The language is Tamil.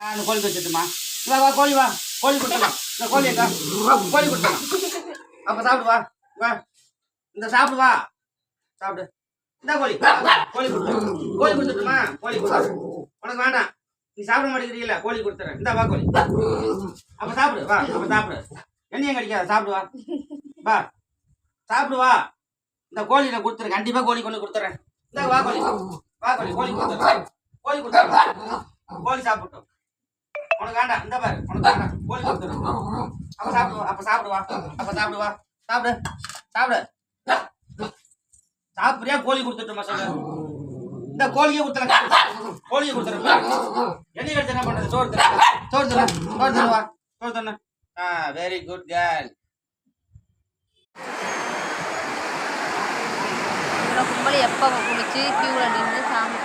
அந்த கோழி வச்சுட்டுமா வா வா கோழி வா கோழி கொடுத்துலாம் இந்த கோழி எங்க கோழி கொடுத்துலாம் அப்போ சாப்பிடு வா வா இந்த சாப்பிடு வா சாப்பிடு இந்த கோழி கோழி கொடுத்து கோழி கொடுத்துட்டுமா கோழி கொடு உனக்கு வேண்டாம் நீ சாப்பிட மாட்டேங்கிறீங்களா கோழி கொடுத்துறேன் இந்த வா கோழி அப்போ சாப்பிடு வா அப்போ சாப்பிடு என்னையும் கிடைக்காது சாப்பிடு வா வா சாப்பிடு வா இந்த கோழி நான் கொடுத்துறேன் கண்டிப்பாக கோழி கொண்டு கொடுத்துறேன் இந்த வா கோழி கோழி கொடுத்துறேன் கோழி கொடுத்துறேன் கோழி சாப்பிட்டோம் உனக்கு வேண்டாம் இந்த பாரு உனக்கு வேண்டாம் கோழி கொடுத்துறேன் அப்போ சாப்பிடுவா சாப்பிடு சாப்பிடு சாப்பிடுறியா கோழி கொடுத்துட்டோமா சொல்லு இந்த கோழியை கொடுத்துறேன் கோழியை கொடுத்துறேன் எண்ணெய் எடுத்து என்ன பண்றது சோறு தருவா வெரி குட் கேர்ள் கும்பல் எப்போ குளிச்சு கியூவில் நின்று சாமி